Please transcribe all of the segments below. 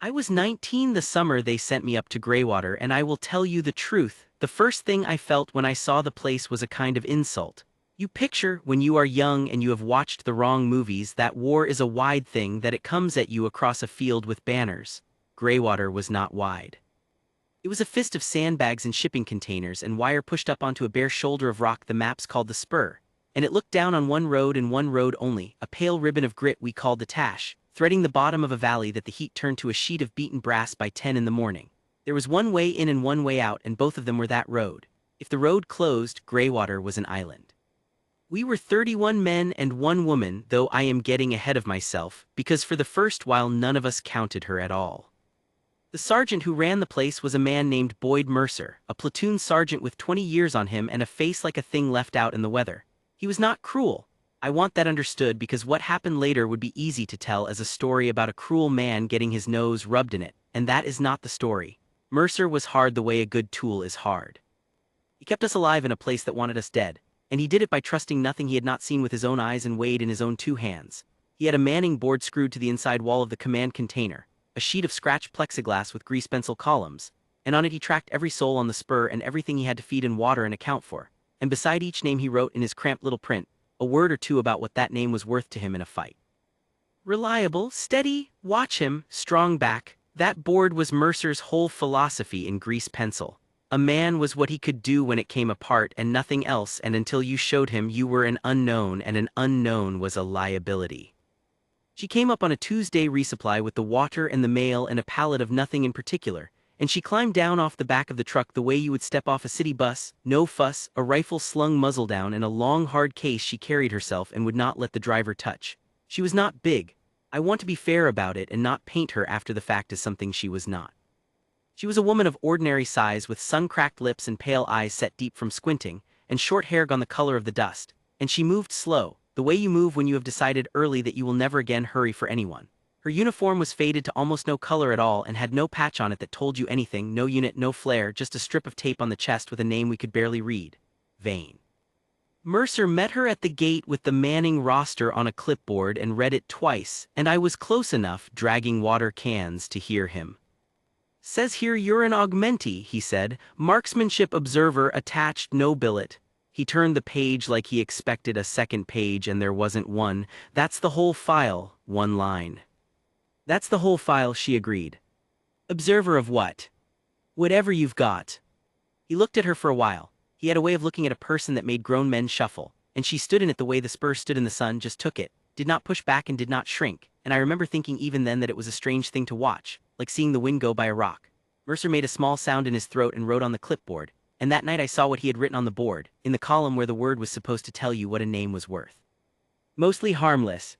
I was 19 the summer they sent me up to Greywater, and I will tell you the truth. The first thing I felt when I saw the place was a kind of insult. You picture, when you are young and you have watched the wrong movies, that war is a wide thing, that it comes at you across a field with banners. Greywater was not wide. It was a fist of sandbags and shipping containers and wire pushed up onto a bare shoulder of rock the maps called the spur, and it looked down on one road and one road only, a pale ribbon of grit we called the tash, threading the bottom of a valley that the heat turned to a sheet of beaten brass by 10 in the morning. There was one way in and one way out, and both of them were that road. If the road closed, Greywater was an island. We were 31 men and 1 woman, though I am getting ahead of myself, because for the first while none of us counted her at all. The sergeant who ran the place was a man named Boyd Mercer, a platoon sergeant with 20 years on him and a face like a thing left out in the weather. He was not cruel. I want that understood, because what happened later would be easy to tell as a story about a cruel man getting his nose rubbed in it, and that is not the story. Mercer was hard the way a good tool is hard. He kept us alive in a place that wanted us dead, and he did it by trusting nothing he had not seen with his own eyes and weighed in his own 2 hands. He had a Manning board screwed to the inside wall of the command container, a sheet of scratched plexiglass with grease pencil columns, and on it he tracked every soul on the spur and everything he had to feed and water and account for, and beside each name he wrote in his cramped little print a word or two about what that name was worth to him in a fight. Reliable, steady, watch him, strong back. That board was Mercer's whole philosophy in grease pencil. A man was what he could do when it came apart and nothing else, and until you showed him you were an unknown, and an unknown was a liability. She came up on a Tuesday resupply with the water and the mail and a pallet of nothing in particular, and she climbed down off the back of the truck the way you would step off a city bus, no fuss, a rifle slung muzzle down and a long hard case she carried herself and would not let the driver touch. She was not big. I want to be fair about it and not paint her after the fact as something she was not. She was a woman of ordinary size with sun-cracked lips and pale eyes set deep from squinting, and short hair gone the color of the dust, and she moved slow, the way you move when you have decided early that you will never again hurry for anyone. Her uniform was faded to almost no color at all and had no patch on it that told you anything, no unit, no flare, just a strip of tape on the chest with a name we could barely read. Vane. Mercer met her at the gate with the Manning roster on a clipboard and read it twice, and I was close enough, dragging water cans, to hear him. "Says here you're an augmentee," he said. "Marksmanship observer attached, no billet." He turned the page like he expected a second page, and there wasn't one. "That's the whole file," 1 line. "That's the whole file," she agreed. "Observer of what?" "Whatever you've got." He looked at her for a while. He had a way of looking at a person that made grown men shuffle, and she stood in it the way the spur stood in the sun, just took it, did not push back and did not shrink, and I remember thinking even then that it was a strange thing to watch, like seeing the wind go by a rock. Mercer made a small sound in his throat and wrote on the clipboard, and that night I saw what he had written on the board, in the column where the word was supposed to tell you what a name was worth. Mostly harmless.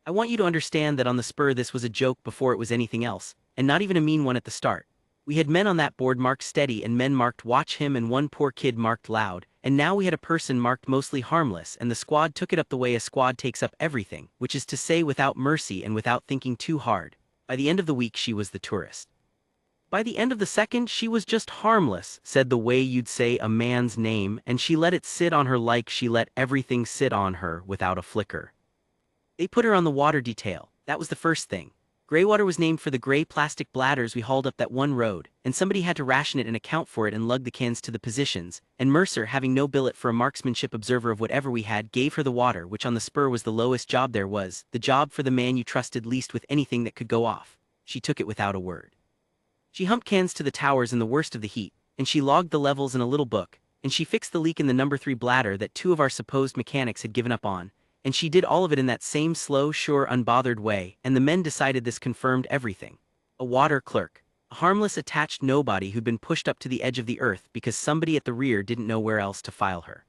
I want you to understand that on the spur this was a joke before it was anything else, and not even a mean one at the start. We had men on that board marked steady and men marked watch him and one poor kid marked loud, and now we had a person marked mostly harmless, and the squad took it up the way a squad takes up everything, which is to say without mercy and without thinking too hard. By the end of the week she was the tourist. By the end of the second she was just harmless, said the way you'd say a man's name, and she let it sit on her like she let everything sit on her, without a flicker. They put her on the water detail. That was the first thing. Greywater was named for the gray plastic bladders we hauled up that one road, and somebody had to ration it and account for it and lug the cans to the positions, and Mercer, having no billet for a marksmanship observer of whatever we had, gave her the water, which on the spur was the lowest job there was, the job for the man you trusted least with anything that could go off. She took it without a word. She humped cans to the towers in the worst of the heat, and she logged the levels in a little book, and she fixed the leak in the number 3 bladder that 2 of our supposed mechanics had given up on, and she did all of it in that same slow, sure, unbothered way, and the men decided this confirmed everything. A water clerk. A harmless attached nobody who'd been pushed up to the edge of the earth because somebody at the rear didn't know where else to file her.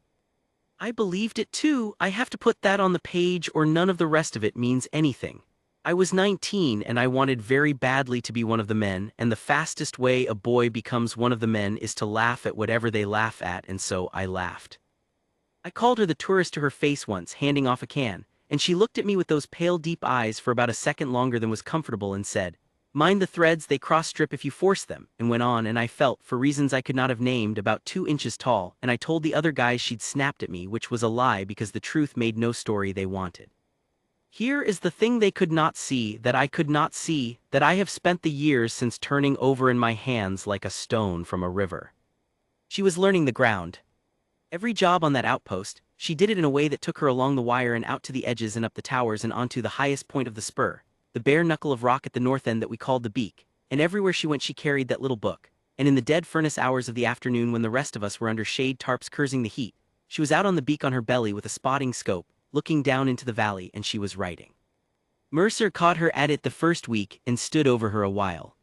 I believed it too. I have to put that on the page or none of the rest of it means anything. I was 19 and I wanted very badly to be one of the men, and the fastest way a boy becomes one of the men is to laugh at whatever they laugh at, and so I laughed. I called her the tourist to her face once, handing off a can, and she looked at me with those pale deep eyes for about a second longer than was comfortable and said, "Mind the threads, they cross-strip if you force them," and went on, and I felt, for reasons I could not have named, about 2 inches tall, and I told the other guys she'd snapped at me, which was a lie because the truth made no story they wanted. Here is the thing they could not see, that I could not see, that I have spent the years since turning over in my hands like a stone from a river. She was learning the ground. Every job on that outpost, she did it in a way that took her along the wire and out to the edges and up the towers and onto the highest point of the spur, the bare knuckle of rock at the north end that we called the beak, and everywhere she went she carried that little book, and in the dead furnace hours of the afternoon when the rest of us were under shade tarps cursing the heat, she was out on the beak on her belly with a spotting scope, looking down into the valley, and she was writing. Mercer caught her at it the first week and stood over her a while.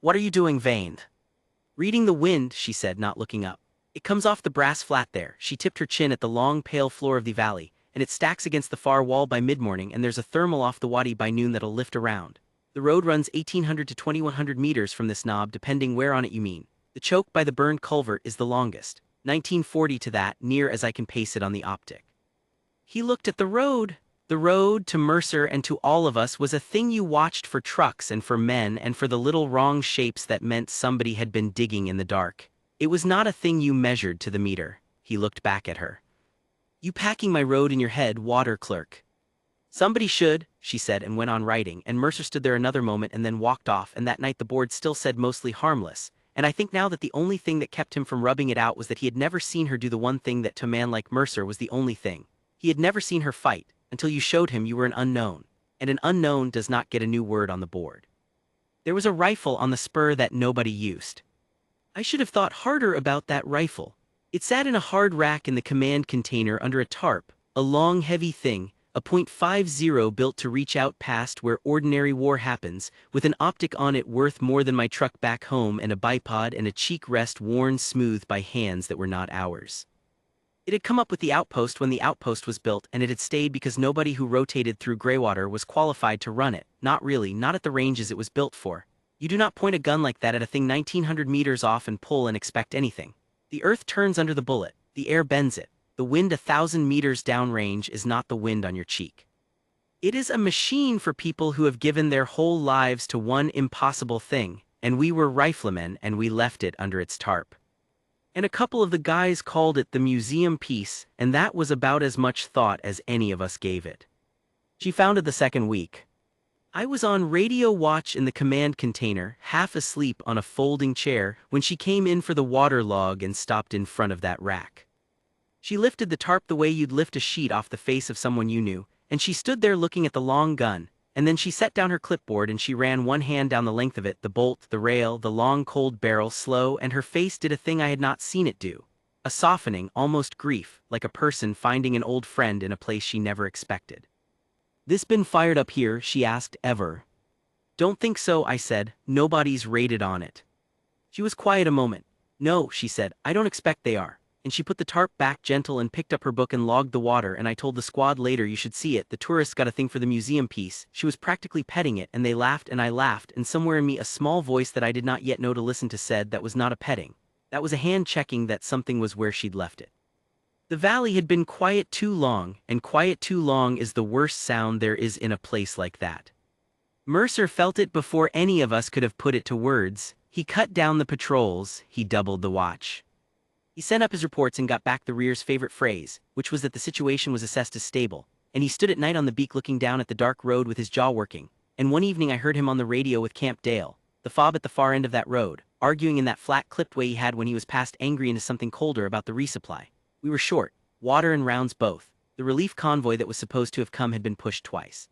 "What are you doing, Vane?" "Reading the wind," she said, not looking up. "It comes off the brass flat there." She tipped her chin at the long, pale floor of the valley, "and it stacks against the far wall by mid-morning, and there's a thermal off the wadi by noon that'll lift around. The road runs 1,800 to 2,100 meters from this knob, depending where on it you mean. The choke by the burned culvert is the longest, 1940 to that, near as I can pace it on the optic." He looked at the road. The road, to Mercer and to all of us, was a thing you watched for trucks and for men and for the little wrong shapes that meant somebody had been digging in the dark. It was not a thing you measured to the meter. He looked back at her. "You packing my road in your head, water clerk." "Somebody should," she said, and went on writing, and Mercer stood there another moment and then walked off, and that night the board still said mostly harmless, and I think now that the only thing that kept him from rubbing it out was that he had never seen her do the one thing that to a man like Mercer was the only thing. He had never seen her fight, until you showed him you were an unknown, and an unknown does not get a new word on the board. There was a rifle on the spur that nobody used. I should have thought harder about that rifle. It sat in a hard rack in the command container under a tarp, a long heavy thing, a .50 built to reach out past where ordinary war happens, with an optic on it worth more than my truck back home and a bipod and a cheek rest worn smooth by hands that were not ours. It had come up with the outpost when the outpost was built, and it had stayed because nobody who rotated through Greywater was qualified to run it, not really, not at the ranges it was built for. You do not point a gun like that at a thing 1,900 meters off and pull and expect anything. The earth turns under the bullet, the air bends it, the wind 1,000 meters downrange is not the wind on your cheek. It is a machine for people who have given their whole lives to one impossible thing, and we were riflemen and we left it under its tarp. And a couple of the guys called it the museum piece, and that was about as much thought as any of us gave it. She founded the second week. I was on radio watch in the command container, half asleep on a folding chair, when she came in for the water log and stopped in front of that rack. She lifted the tarp the way you'd lift a sheet off the face of someone you knew, and she stood there looking at the long gun, and then she set down her clipboard and she ran one hand down the length of it, the bolt, the rail, the long cold barrel, slow, and her face did a thing I had not seen it do. A softening, almost grief, like a person finding an old friend in a place she never expected. "This been fired up here?" she asked. "Ever?" "Don't think so," I said. "Nobody's rated on it." She was quiet a moment. "No," she said, "I don't expect they are." And she put the tarp back gentle and picked up her book and logged the water, and I told the squad later you should see it. The tourists got a thing for the museum piece. She was practically petting it, and they laughed and I laughed, and somewhere in me a small voice that I did not yet know to listen to said that was not a petting. That was a hand checking that something was where she'd left it. The valley had been quiet too long, and quiet too long is the worst sound there is in a place like that. Mercer felt it before any of us could have put it to words. He cut down the patrols, he doubled the watch. He sent up his reports and got back the rear's favorite phrase, which was that the situation was assessed as stable, and he stood at night on the beak looking down at the dark road with his jaw working, and one evening I heard him on the radio with Camp Dale, the fob at the far end of that road, arguing in that flat clipped way he had when he was passed angry into something colder about the resupply. We were short, water and rounds both. The relief convoy that was supposed to have come had been pushed twice.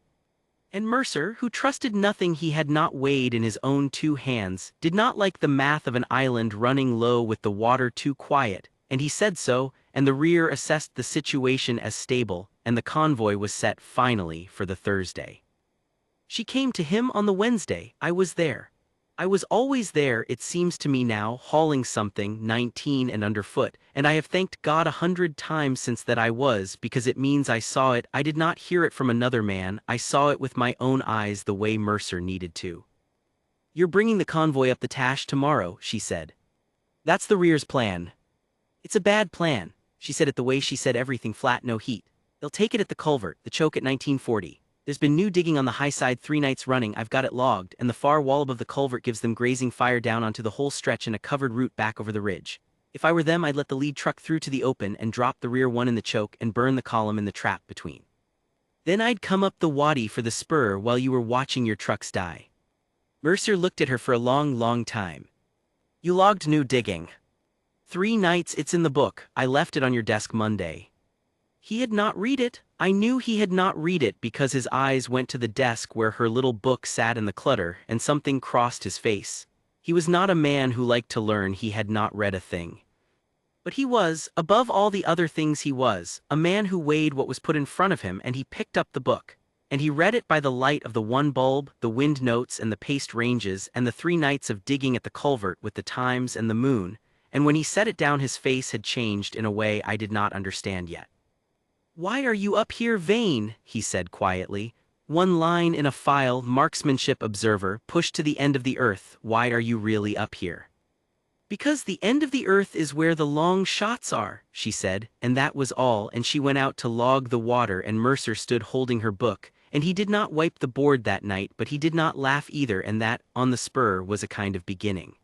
And Mercer, who trusted nothing he had not weighed in his own two hands, did not like the math of an island running low with the water too quiet, and he said so, and the rear assessed the situation as stable, and the convoy was set finally for the Thursday. She came to him on the Wednesday. I was there. I was always there, it seems to me now, hauling something 19 and underfoot, and I have thanked God 100 times since that I was, because it means I saw it. I did not hear it from another man, I saw it with my own eyes the way Mercer needed to. "You're bringing the convoy up the Tash tomorrow," she said. "That's the rear's plan." "It's a bad plan," she said it the way she said everything, flat, no heat. "They'll take it at the culvert, the choke at 1940. There's been new digging on the high side 3 nights running, I've got it logged, and the far wall above the culvert gives them grazing fire down onto the whole stretch and a covered route back over the ridge. If I were them I'd let the lead truck through to the open and drop the rear one in the choke and burn the column in the trap between." Then I'd come up the wadi for the spur while you were watching your trucks die. Mercer looked at her for a long time. You logged new digging. 3 nights, it's in the book, I left it on your desk Monday. He had not read it. I knew he had not read it because his eyes went to the desk where her little book sat in the clutter, and something crossed his face. He was not a man who liked to learn. He had not read a thing. But he was, above all the other things he was, a man who weighed what was put in front of him, and he picked up the book. And he read it by the light of the one bulb, the wind notes and the paced ranges, and the 3 nights of digging at the culvert with the times and the moon, and when he set it down his face had changed in a way I did not understand yet. "Why are you up here, Vane?" he said quietly. "1 line in a file, marksmanship observer, pushed to the end of the earth. Why are you really up here?" "Because the end of the earth is where the long shots are," she said, and that was all, and she went out to log the water, and Mercer stood holding her book, and he did not wipe the board that night, but he did not laugh either, and that, on the spur, was a kind of beginning.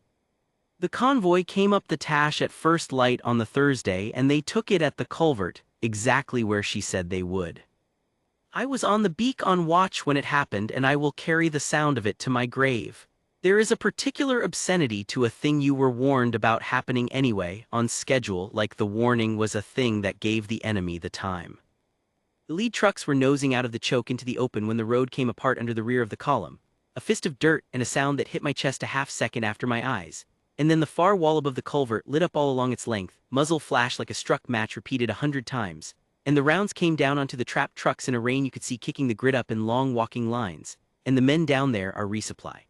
The convoy came up the Tash at first light on the Thursday, and they took it at the culvert, exactly where she said they would. I was on the beak on watch when it happened, and I will carry the sound of it to my grave. There is a particular obscenity to a thing you were warned about happening anyway, on schedule, like the warning was a thing that gave the enemy the time. The lead trucks were nosing out of the choke into the open when the road came apart under the rear of the column. A fist of dirt and a sound that hit my chest a half-second after my eyes. And then the far wall above the culvert lit up all along its length, muzzle flashed like a struck match repeated 100 times, and the rounds came down onto the trapped trucks in a rain you could see kicking the grid up in long walking lines, and the men down there are resupply.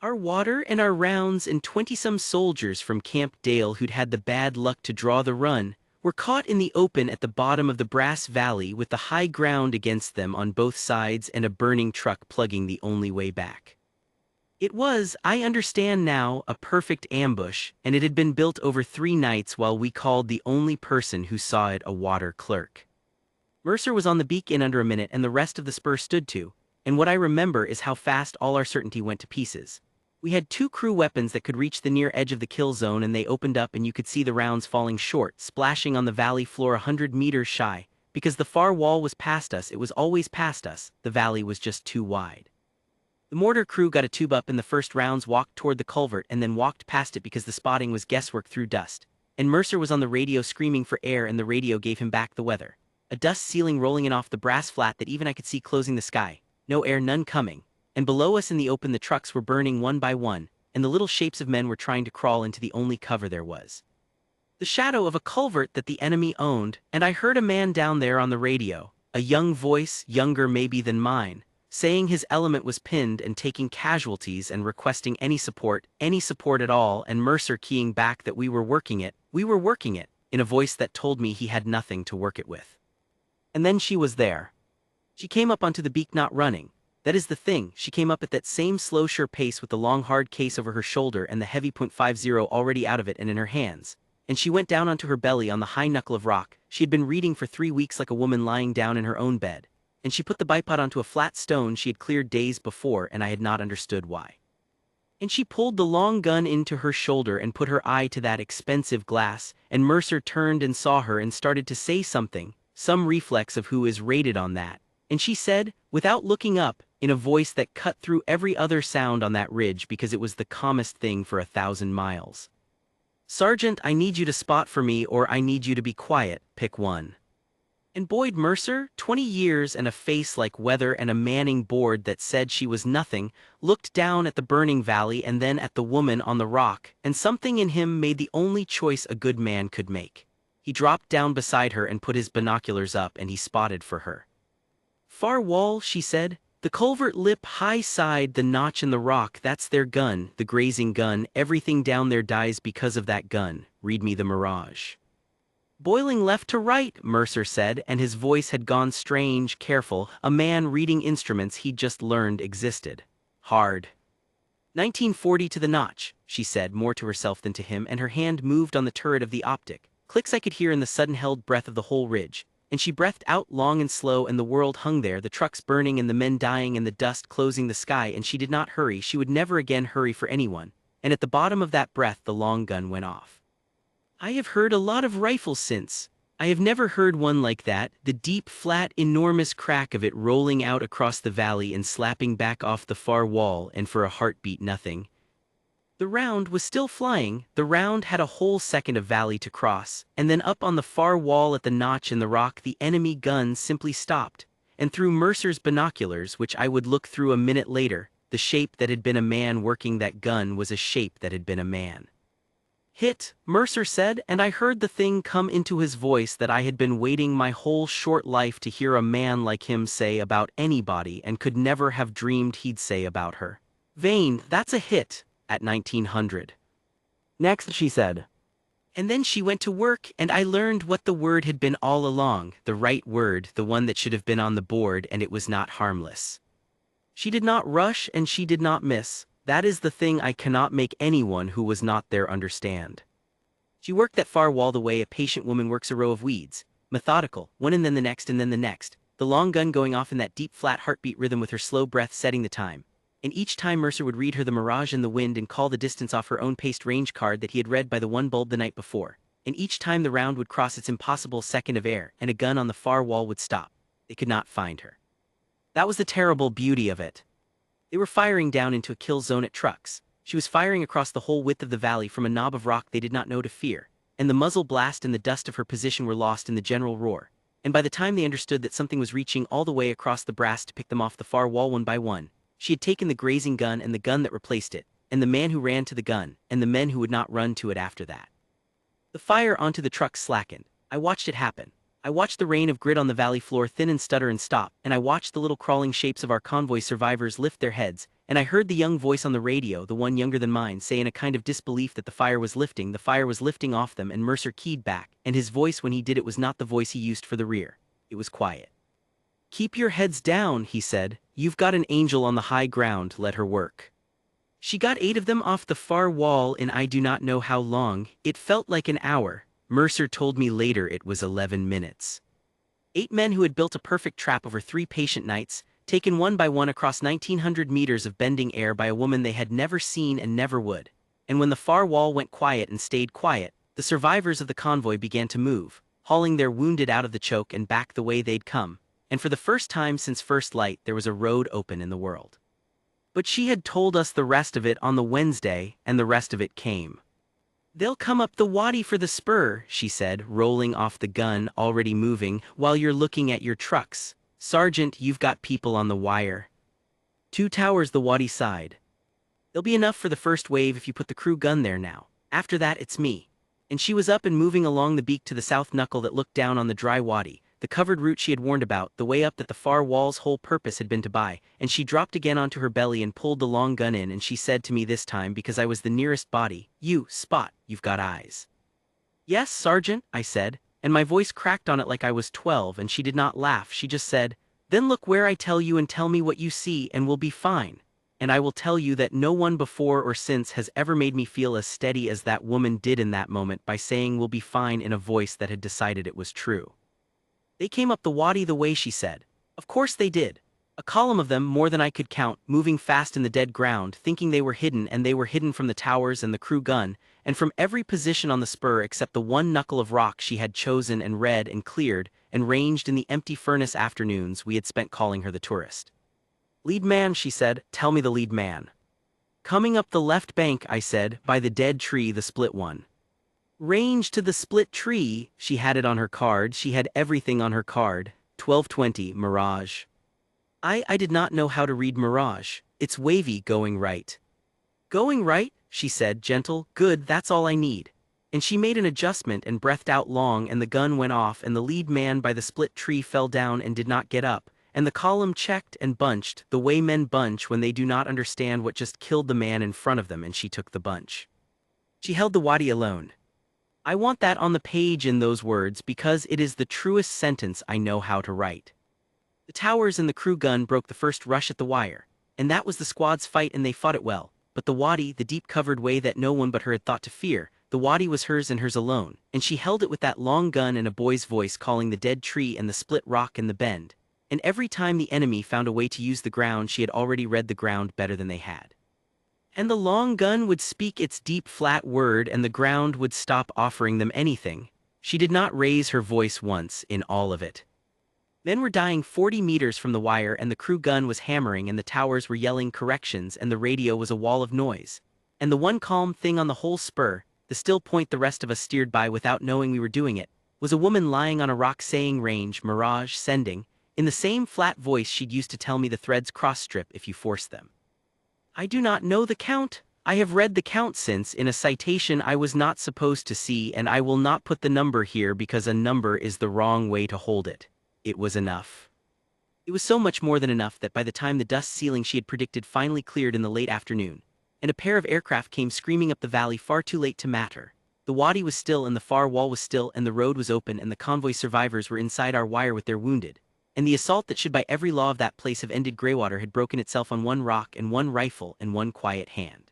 Our water and our rounds and 20-some soldiers from Camp Dale who'd had the bad luck to draw the run were caught in the open at the bottom of the Brass Valley with the high ground against them on both sides and a burning truck plugging the only way back. It was, I understand now, a perfect ambush, and it had been built over 3 nights while we called the only person who saw it a water clerk. Mercer was on the beak in under a minute, and the rest of the spur stood to, and what I remember is how fast all our certainty went to pieces. We had 2 crew weapons that could reach the near edge of the kill zone, and they opened up and you could see the rounds falling short, splashing on the valley floor 100 meters shy. Because the far wall was past us, it was always past us, the valley was just too wide. The mortar crew got a tube up in the first rounds, walked toward the culvert, and then walked past it because the spotting was guesswork through dust. And Mercer was on the radio screaming for air, and the radio gave him back the weather. A dust ceiling rolling in off the brass flat that even I could see closing the sky. No air, none coming. And below us in the open the trucks were burning one by one, and the little shapes of men were trying to crawl into the only cover there was. The shadow of a culvert that the enemy owned, and I heard a man down there on the radio, a young voice, younger maybe than mine, saying his element was pinned and taking casualties and requesting any support at all, and Mercer keying back that we were working it, in a voice that told me he had nothing to work it with. And then she was there. She came up onto the beak not running. That is the thing, she came up at that same slow sure pace with the long hard case over her shoulder and the heavy .50 already out of it and in her hands. And she went down onto her belly on the high knuckle of rock. She had been reading for 3 weeks like a woman lying down in her own bed. And she put the bipod onto a flat stone she had cleared days before, and I had not understood why. And she pulled the long gun into her shoulder and put her eye to that expensive glass, and Mercer turned and saw her and started to say something, some reflex of who is rated on that. And she said, without looking up, in a voice that cut through every other sound on that ridge because it was the calmest thing for 1,000 miles. "Sergeant, I need you to spot for me, or I need you to be quiet, pick one." And Boyd Mercer, 20 years and a face like weather and a manning board that said she was nothing, looked down at the burning valley and then at the woman on the rock, and something in him made the only choice a good man could make. He dropped down beside her and put his binoculars up, and he spotted for her. "Far wall," she said. "The culvert lip high side, the notch in the rock, that's their gun, the grazing gun. Everything down there dies because of that gun. Read me the mirage." "Boiling left to right," Mercer said, and his voice had gone strange, careful, a man reading instruments he'd just learned existed. "Hard. 1940 to the notch," she said, more to herself than to him, and her hand moved on the turret of the optic. Clicks I could hear in the sudden held breath of the whole ridge. And she breathed out long and slow, and the world hung there, the trucks burning and the men dying and the dust closing the sky, and she did not hurry, she would never again hurry for anyone, and at the bottom of that breath the long gun went off. "I have heard a lot of rifles since. I have never heard one like that, the deep, flat, enormous crack of it rolling out across the valley and slapping back off the far wall, and for a heartbeat nothing. The round was still flying, the round had a whole second of valley to cross, and then up on the far wall at the notch in the rock the enemy gun simply stopped, and through Mercer's binoculars, which I would look through a minute later, the shape that had been a man working that gun was a shape that had been a man. Hit, Mercer said, and I heard the thing come into his voice that I had been waiting my whole short life to hear a man like him say about anybody and could never have dreamed he'd say about her. Vane, that's a hit, at 1900. Next, she said. And then she went to work, and I learned what the word had been all along, the right word, the one that should have been on the board, and it was not harmless. She did not rush and she did not miss. That is the thing I cannot make anyone who was not there understand. She worked that far wall the way a patient woman works a row of weeds, methodical, one and then the next and then the next, the long gun going off in that deep flat heartbeat rhythm with her slow breath setting the time. And each time Mercer would read her the mirage in the wind and call the distance off her own paced range card that he had read by the one bulb the night before. And each time the round would cross its impossible second of air and a gun on the far wall would stop. They could not find her. That was the terrible beauty of it. They were firing down into a kill zone at trucks. She was firing across the whole width of the valley from a knob of rock they did not know to fear, and the muzzle blast and the dust of her position were lost in the general roar. And by the time they understood that something was reaching all the way across the brass to pick them off the far wall one by one, she had taken the grazing gun and the gun that replaced it, and the man who ran to the gun, and the men who would not run to it after that. The fire onto the trucks slackened. I watched it happen. I watched the rain of grit on the valley floor thin and stutter and stop, and I watched the little crawling shapes of our convoy survivors lift their heads, and I heard the young voice on the radio, the one younger than mine, say in a kind of disbelief that the fire was lifting off them, and Mercer keyed back, and his voice when he did it was not the voice he used for the rear. It was quiet. "Keep your heads down," he said. "You've got an angel on the high ground, let her work." She got 8 of them off the far wall in I do not know how long. It felt like an hour. Mercer told me later it was 11 minutes. 8 men who had built a perfect trap over 3 patient nights, taken one by one across 1,900 meters of bending air by a woman they had never seen and never would. And when the far wall went quiet and stayed quiet, the survivors of the convoy began to move, hauling their wounded out of the choke and back the way they'd come. And for the first time since first light there was a road open in the world. But she had told us the rest of it on the Wednesday, and the rest of it came. "They'll come up the wadi for the spur," she said, rolling off the gun, already moving, "while you're looking at your trucks. Sergeant, you've got people on the wire." 2 towers the wadi side. "There'll be enough for the first wave if you put the crew gun there now. After that it's me." And she was up and moving along the beak to the south knuckle that looked down on the dry wadi, the covered route she had warned about, the way up that the far wall's whole purpose had been to buy, and she dropped again onto her belly and pulled the long gun in, and she said to me this time, because I was the nearest body, "You, Spot, you've got eyes." "Yes, Sergeant," I said, and my voice cracked on it like I was 12, and she did not laugh, she just said, "Then look where I tell you and tell me what you see and we'll be fine." And I will tell you that no one before or since has ever made me feel as steady as that woman did in that moment by saying "we'll be fine" in a voice that had decided it was true. They came up the wadi the way she said. Of course they did. A column of them, more than I could count, moving fast in the dead ground, thinking they were hidden, and they were hidden from the towers and the crew gun, and from every position on the spur except the one knuckle of rock she had chosen and read and cleared and ranged in the empty furnace afternoons we had spent calling her the tourist. "Lead man," she said, "tell me the lead man." "Coming up the left bank," I said, "by the dead tree, the split one." "Range to the split tree," she had it on her card, she had everything on her card, 1220, Mirage. I did not know how to read Mirage. "It's wavy, going right." "Going right?" she said, gentle, "good, that's all I need." And she made an adjustment and breathed out long, and the gun went off, and the lead man by the split tree fell down and did not get up, and the column checked and bunched, the way men bunch when they do not understand what just killed the man in front of them, and she took the bunch. She held the wadi alone. I want that on the page in those words because it is the truest sentence I know how to write. The towers and the crew gun broke the first rush at the wire, and that was the squad's fight, and they fought it well. But the wadi, the deep covered way that no one but her had thought to fear, the wadi was hers and hers alone, and she held it with that long gun and a boy's voice calling the dead tree and the split rock and the bend. And every time the enemy found a way to use the ground, she had already read the ground better than they had. And the long gun would speak its deep flat word, and the ground would stop offering them anything. She did not raise her voice once in all of it. Men were dying 40 meters from the wire and the crew gun was hammering and the towers were yelling corrections and the radio was a wall of noise. And the one calm thing on the whole spur, the still point the rest of us steered by without knowing we were doing it, was a woman lying on a rock saying range, mirage, sending, in the same flat voice she'd used to tell me the threads cross-strip if you force them. I do not know the count. I have read the count since in a citation I was not supposed to see and I will not put the number here because a number is the wrong way to hold it. It was enough. It was so much more than enough that by the time the dust ceiling she had predicted finally cleared in the late afternoon, and a pair of aircraft came screaming up the valley far too late to matter, the wadi was still and the far wall was still and the road was open and the convoy survivors were inside our wire with their wounded, and the assault that should by every law of that place have ended Greywater had broken itself on one rock and one rifle and one quiet hand.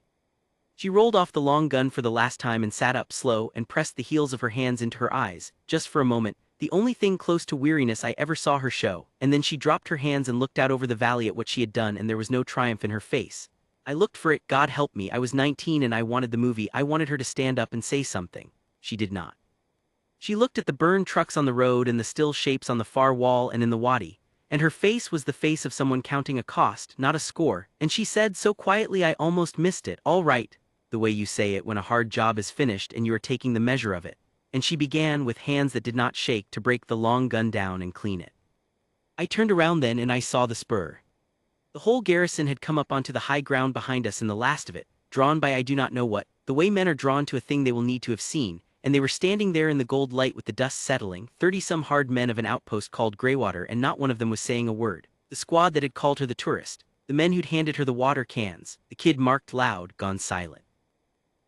She rolled off the long gun for the last time and sat up slow and pressed the heels of her hands into her eyes, just for a moment, the only thing close to weariness I ever saw her show, and then she dropped her hands and looked out over the valley at what she had done and there was no triumph in her face. I looked for it, God help me, I was 19 and I wanted the movie, I wanted her to stand up and say something. She did not. She looked at the burned trucks on the road and the still shapes on the far wall and in the wadi, and her face was the face of someone counting a cost, not a score, and she said so quietly I almost missed it, all right, the way you say it when a hard job is finished and you are taking the measure of it. And she began, with hands that did not shake, to break the long gun down and clean it. I turned around then and I saw the spur. The whole garrison had come up onto the high ground behind us and the last of it, drawn by I do not know what, the way men are drawn to a thing they will need to have seen, and they were standing there in the gold light with the dust settling, 30-some hard men of an outpost called Greywater, and not one of them was saying a word. The squad that had called her the tourist, the men who'd handed her the water cans, the kid marked loud, gone silent.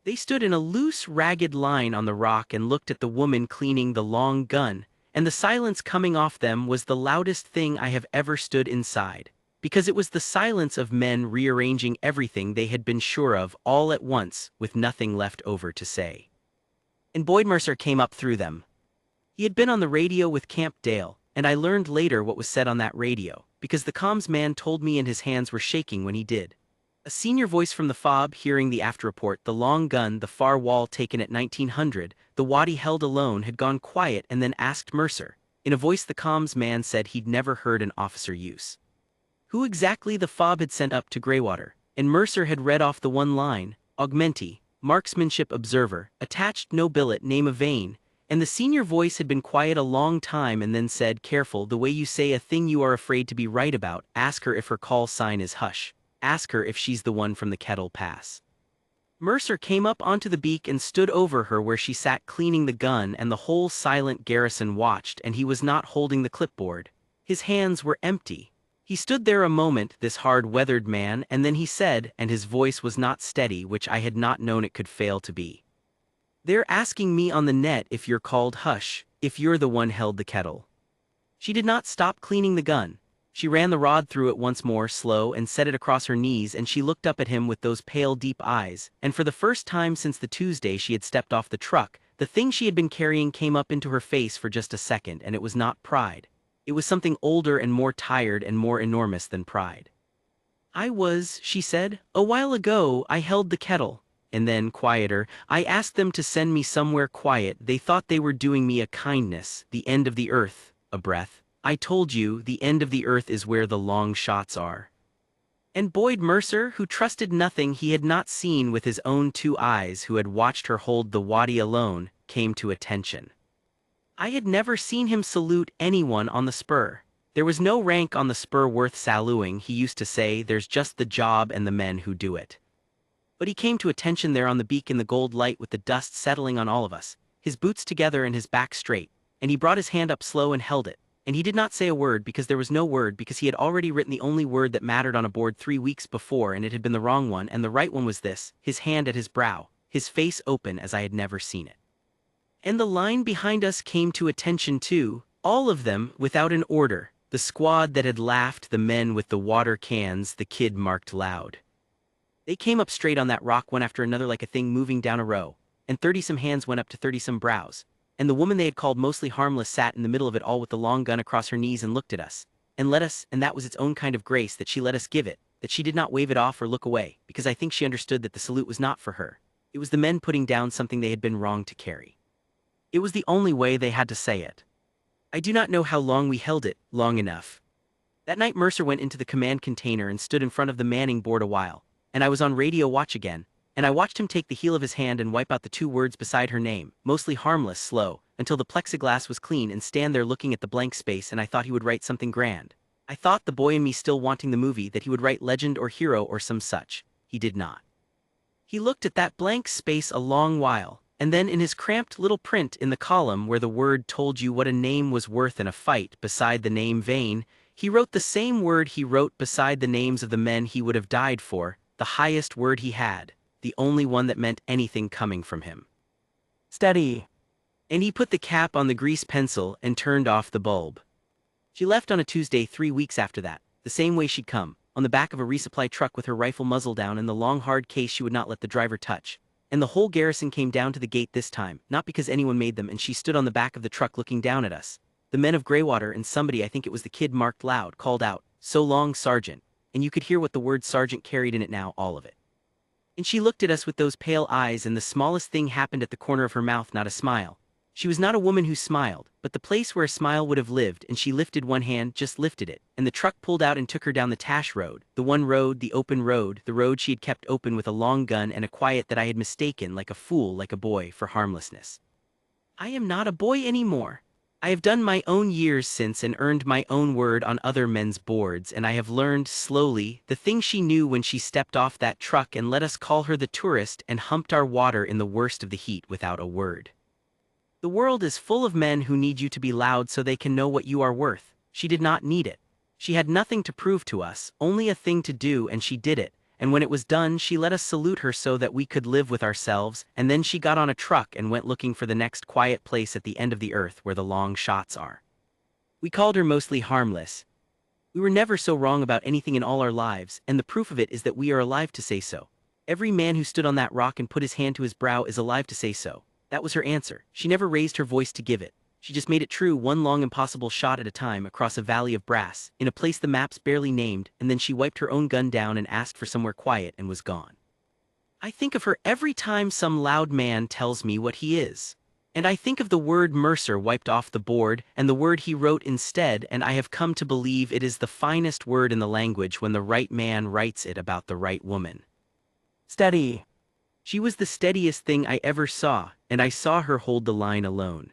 They stood in a loose, ragged line on the rock and looked at the woman cleaning the long gun, and the silence coming off them was the loudest thing I have ever stood inside, because it was the silence of men rearranging everything they had been sure of all at once with nothing left over to say. And Boyd Mercer came up through them. He had been on the radio with Camp Dale, and I learned later what was said on that radio, because the comms man told me and his hands were shaking when he did. A senior voice from the fob hearing the after report, the long gun, the far wall taken at 1900, the wadi held alone, had gone quiet and then asked Mercer, in a voice the comms man said he'd never heard an officer use, who exactly the fob had sent up to Greywater, and Mercer had read off the one line, Augmenti, marksmanship observer, attached no billet, name of vein, and the senior voice had been quiet a long time and then said, careful, the way you say a thing you are afraid to be right about, ask her if her call sign is hush. Ask her if she's the one from the Kettle Pass. Mercer came up onto the beak and stood over her where she sat cleaning the gun, and the whole silent garrison watched, and he was not holding the clipboard. His hands were empty. He stood there a moment, this hard-weathered man, and then he said, and his voice was not steady, which I had not known it could fail to be. They're asking me on the net if you're called hush, if you're the one held the kettle. She did not stop cleaning the gun. She ran the rod through it once more, slow, and set it across her knees, and she looked up at him with those pale, deep eyes, and for the first time since the Tuesday she had stepped off the truck, the thing she had been carrying came up into her face for just a second, and it was not pride. It was something older and more tired and more enormous than pride. She said, a while ago I held the kettle, and then, quieter, I asked them to send me somewhere quiet. They thought they were doing me a kindness, the end of the earth, a breath. I told you, the end of the earth is where the long shots are. And Boyd Mercer, who trusted nothing he had not seen with his own two eyes, who had watched her hold the wadi alone, came to attention. I had never seen him salute anyone on the spur. There was no rank on the spur worth saluting, he used to say, there's just the job and the men who do it. But he came to attention there on the beak in the gold light with the dust settling on all of us, his boots together and his back straight, and he brought his hand up slow and held it. And he did not say a word because there was no word, because he had already written the only word that mattered on a board 3 weeks before, and it had been the wrong one, and the right one was this, his hand at his brow, his face open as I had never seen it. And the line behind us came to attention too, all of them, without an order, the squad that had laughed, the men with the water cans, the kid marked loud. They came up straight on that rock one after another like a thing moving down a row, and 30-some hands went up to 30-some brows. And the woman they had called mostly harmless sat in the middle of it all with the long gun across her knees and looked at us, and let us, and that was its own kind of grace that she let us give it, that she did not wave it off or look away, because I think she understood that the salute was not for her. It was the men putting down something they had been wrong to carry. It was the only way they had to say it. I do not know how long we held it, long enough. That night Mercer went into the command container and stood in front of the manning board a while, and I was on radio watch again, and I watched him take the heel of his hand and wipe out the 2 words beside her name, mostly harmless, slow, until the plexiglass was clean, and stand there looking at the blank space, and I thought he would write something grand. I thought, the boy in me still wanting the movie, that he would write legend or hero or some such. He did not. He looked at that blank space a long while, and then in his cramped little print in the column where the word told you what a name was worth in a fight, beside the name vain, he wrote the same word he wrote beside the names of the men he would have died for, the highest word he had, the only one that meant anything coming from him. Steady. And he put the cap on the grease pencil and turned off the bulb. She left on a Tuesday 3 weeks after that, the same way she'd come, on the back of a resupply truck with her rifle muzzle down and the long hard case she would not let the driver touch. And the whole garrison came down to the gate this time, not because anyone made them, and she stood on the back of the truck looking down at us. The men of Greywater, and somebody, I think it was the kid marked loud, called out, "So long, Sergeant," and you could hear what the word sergeant carried in it now, all of it. And she looked at us with those pale eyes, and the smallest thing happened at the corner of her mouth, not a smile. She was not a woman who smiled, but the place where a smile would have lived, and she lifted one hand, just lifted it, and the truck pulled out and took her down the Tash road, the one road, the open road, the road she had kept open with a long gun and a quiet that I had mistaken, like a fool, like a boy, for harmlessness. I am not a boy anymore. I have done my own years since and earned my own word on other men's boards, and I have learned, slowly, the thing she knew when she stepped off that truck and let us call her the tourist and humped our water in the worst of the heat without a word. The world is full of men who need you to be loud so they can know what you are worth. She did not need it. She had nothing to prove to us, only a thing to do, and she did it, and when it was done she let us salute her so that we could live with ourselves, and then she got on a truck and went looking for the next quiet place at the end of the earth where the long shots are. We called her mostly harmless. We were never so wrong about anything in all our lives, and the proof of it is that we are alive to say so. Every man who stood on that rock and put his hand to his brow is alive to say so. That was her answer. She never raised her voice to give it. She just made it true, one long impossible shot at a time, across a valley of brass, in a place the maps barely named, and then she wiped her own gun down and asked for somewhere quiet and was gone. I think of her every time some loud man tells me what he is. And I think of the word Mercer wiped off the board, and the word he wrote instead, and I have come to believe it is the finest word in the language when the right man writes it about the right woman. Steady. She was the steadiest thing I ever saw, and I saw her hold the line alone.